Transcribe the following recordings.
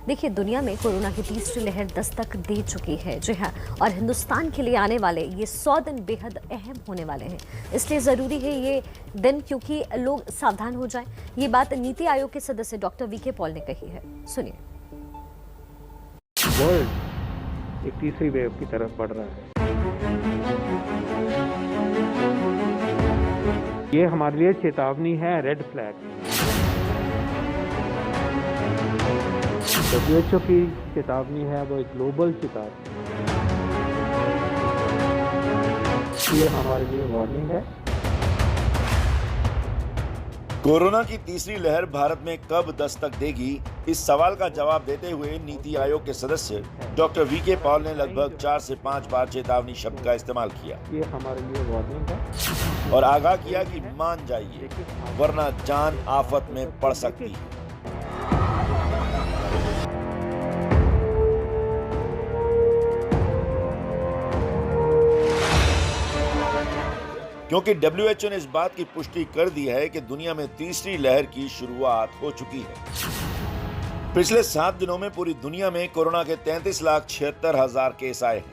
देखिए, दुनिया में कोरोना की तीसरी लहर दस्तक दे चुकी है। जी हाँ, और हिंदुस्तान के लिए आने वाले ये 100 दिन बेहद अहम होने वाले हैं। इसलिए ज़रूरी है ये दिन, क्योंकि लोग सावधान हो जाएं। ये बात नीति आयोग के सदस्य डॉक्टर वीके पॉल ने कही है। सुनिए। वर्ल्ड एक तीसरी वेव की तरफ बढ़ रहा है। ये हमारे लिए चेतावनी है, रेड फ्लैग। WHO की चेतावनी है, वो एक ग्लोबल चेतावनी। ये हमारे लिए वार्निंग है। कोरोना की तीसरी लहर भारत में कब दस्तक देगी, इस सवाल का जवाब देते हुए नीति आयोग के सदस्य डॉक्टर वीके पॉल ने लगभग 4 से 5 बार चेतावनी शब्द का इस्तेमाल किया। ये हमारे लिए वार्निंग है और आगाह किया कि मान जाइए, वरना जान आफत में पड़ सकती है। क्योंकि WHO ने इस बात की पुष्टि कर दी है कि दुनिया में तीसरी लहर की शुरुआत हो चुकी है। पिछले 7 दिनों में पूरी दुनिया में कोरोना के 33,76,000 केस आए हैं,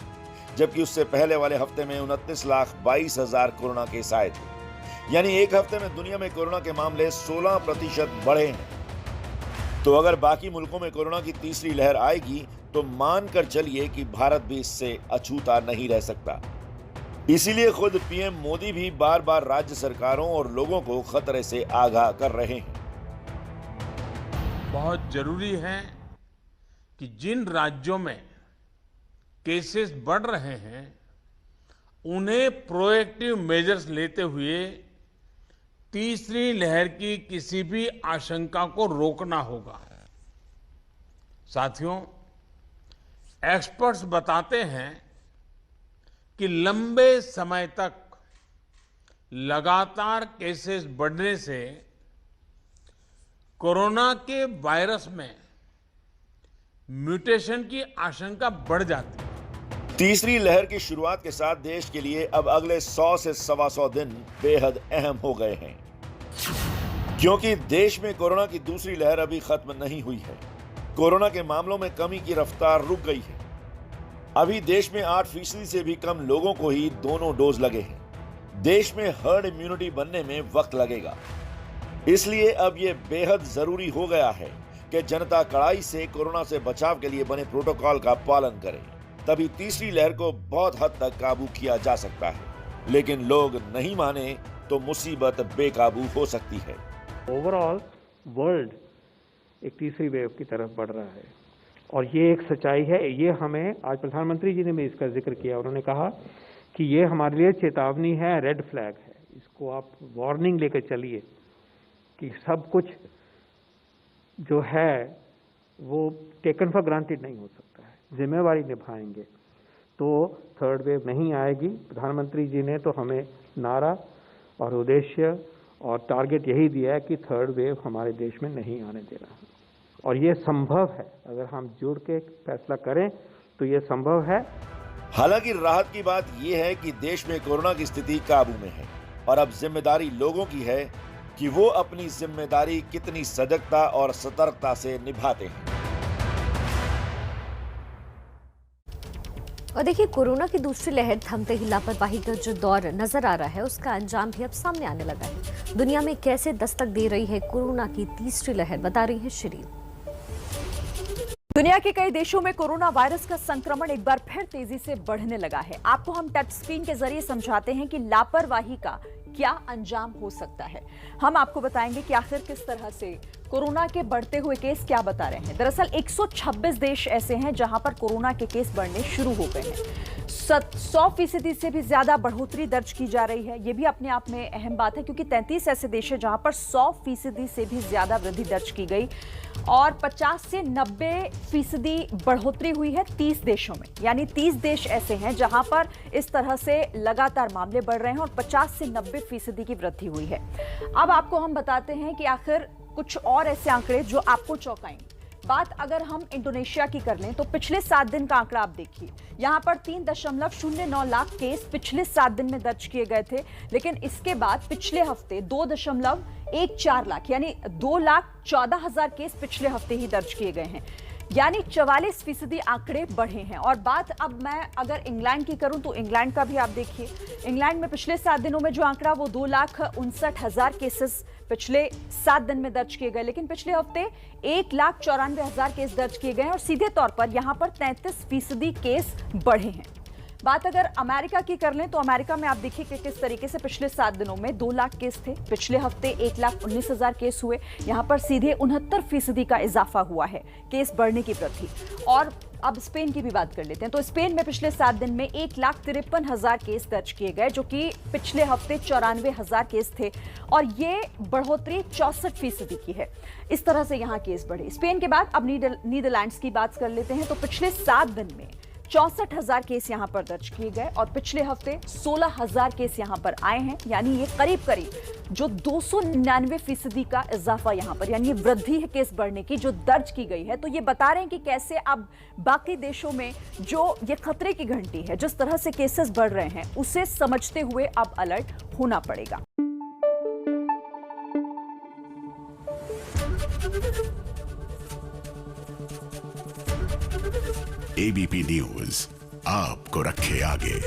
जबकि उससे पहले वाले हफ्ते में 29,22,000 कोरोना केस आए थे। यानी एक हफ्ते में दुनिया में कोरोना के मामले 16% बढ़े हैं। तो अगर बाकी मुल्कों में कोरोना की तीसरी लहर आएगी तो मानकर चलिए कि भारत भी इससे अछूता नहीं रह सकता। इसीलिए खुद पीएम मोदी भी बार बार राज्य सरकारों और लोगों को खतरे से आगाह कर रहे हैं। बहुत जरूरी है कि जिन राज्यों में केसेस बढ़ रहे हैं उन्हें प्रोएक्टिव मेजर्स लेते हुए तीसरी लहर की किसी भी आशंका को रोकना होगा। साथियों, एक्सपर्ट्स बताते हैं कि लंबे समय तक लगातार केसेस बढ़ने से कोरोना के वायरस में म्यूटेशन की आशंका बढ़ जाती है। तीसरी लहर की शुरुआत के साथ देश के लिए अब अगले 100 से 125 दिन बेहद अहम हो गए हैं, क्योंकि देश में कोरोना की दूसरी लहर अभी खत्म नहीं हुई है। कोरोना के मामलों में कमी की रफ्तार रुक गई है। अभी देश में 8% से भी कम लोगों को ही दोनों डोज लगे हैं। देश में हर्ड इम्यूनिटी बनने में वक्त लगेगा। इसलिए अब यह बेहद जरूरी हो गया है कि जनता कड़ाई से कोरोना से बचाव के लिए बने प्रोटोकॉल का पालन करे। तभी तीसरी लहर को बहुत हद तक काबू किया जा सकता है। लेकिन लोग नहीं माने तो मुसीबत बेकाबू हो सकती है। ओवरऑल वर्ल्ड एक तीसरी वेव की तरफ बढ़ रहा है और ये एक सच्चाई है। ये हमें आज प्रधानमंत्री जी ने भी इसका जिक्र किया। उन्होंने कहा कि ये हमारे लिए चेतावनी है, रेड फ्लैग है। इसको आप वार्निंग लेकर चलिए कि सब कुछ जो है वो टेकन फॉर ग्रांटेड नहीं हो सकता है। जिम्मेवारी निभाएंगे तो थर्ड वेव नहीं आएगी। प्रधानमंत्री जी ने तो हमें नारा और उद्देश्य और टारगेट यही दिया है कि थर्ड वेव हमारे देश में नहीं आने देना है। और ये संभव है, अगर हम जुड़ के फैसला करें तो ये संभव है। हालांकि राहत की बात यह है कि देश में कोरोना की स्थिति काबू में है और अब जिम्मेदारी लोगों की है कि वो अपनी जिम्मेदारी कितनी सजगता और सतर्कता से निभाते हैं। और देखिए, कोरोना की दूसरी लहर थमते ही लापरवाही का जो दौर नजर आ रहा है उसका अंजाम भी अब सामने आने लगा है। दुनिया में कैसे दस्तक दे रही है कोरोना की तीसरी लहर, बता रही है शिरीन। दुनिया के कई देशों में कोरोना वायरस का संक्रमण एक बार फिर तेजी से बढ़ने लगा है। आपको हम टच स्क्रीन के जरिए समझाते हैं कि लापरवाही का क्या अंजाम हो सकता है। हम आपको बताएंगे कि आखिर किस तरह से कोरोना के बढ़ते हुए केस क्या बता रहे हैं। दरअसल 126 देश ऐसे हैं जहां पर कोरोना के केस बढ़ने शुरू हो गए हैं। 100% से भी ज्यादा बढ़ोतरी दर्ज की जा रही है। यह भी अपने आप में अहम बात है, क्योंकि 33 ऐसे देश हैं जहां पर 100% से भी ज्यादा वृद्धि दर्ज की गई और 50 से 90% बढ़ोतरी हुई है 30 देशों में। यानी 30 देश ऐसे हैं जहां पर इस तरह से लगातार मामले बढ़ रहे हैं और 50 से 90% की वृद्धि हुई है। अब आपको हम बताते हैं कि आखिर कुछ और ऐसे आंकड़े जो आपको चौंकाएंगे। बात अगर हम इंडोनेशिया की कर लें तो पिछले 7 दिन का आंकड़ा आप देखिए। यहां पर 3.09 लाख केस पिछले 7 दिन में दर्ज किए गए थे, लेकिन इसके बाद पिछले हफ्ते 2.14 लाख यानी 2,14,000 केस पिछले हफ्ते ही दर्ज किए गए हैं। यानी 44% आंकड़े बढ़े हैं। और बात अब मैं अगर इंग्लैंड की करूं तो इंग्लैंड का भी आप देखिए। इंग्लैंड में पिछले 7 दिनों में जो आंकड़ा वो 2,59,000 केसेस पिछले 7 दिन में दर्ज किए गए, लेकिन पिछले हफ्ते 1,94,000 केस दर्ज किए गए और सीधे तौर पर यहां पर 33% केस बढ़े हैं। बात अगर अमेरिका की कर लें तो अमेरिका में आप देखिए कि किस तरीके से पिछले 7 दिनों में 2 लाख केस थे, पिछले हफ्ते 1,19,000 केस हुए, यहां पर सीधे 69% का इजाफा हुआ है केस बढ़ने की प्रति। और अब स्पेन की भी बात कर लेते हैं तो स्पेन में पिछले 7 दिन में 1,53,000 केस दर्ज किए गए, जो कि पिछले हफ्ते 94,000 केस थे और ये बढ़ोतरी 64% की है। इस तरह से यहाँ केस बढ़े। स्पेन के बाद अब नीदरलैंड्स की बात कर लेते हैं तो पिछले 7 दिन में 64,000 केस यहां पर दर्ज किए गए और पिछले हफ्ते 16,000 केस यहां पर आए हैं, यानी ये करीब जो 299% का इजाफा यहां पर, यानी ये वृद्धि है केस बढ़ने की जो दर्ज की गई है। तो ये बता रहे हैं कि कैसे अब बाकी देशों में जो ये खतरे की घंटी है, जिस तरह से केसेस बढ़ रहे हैं, उसे समझते हुए अब अलर्ट होना पड़ेगा। एबीपी न्यूज आपको रखे आगे।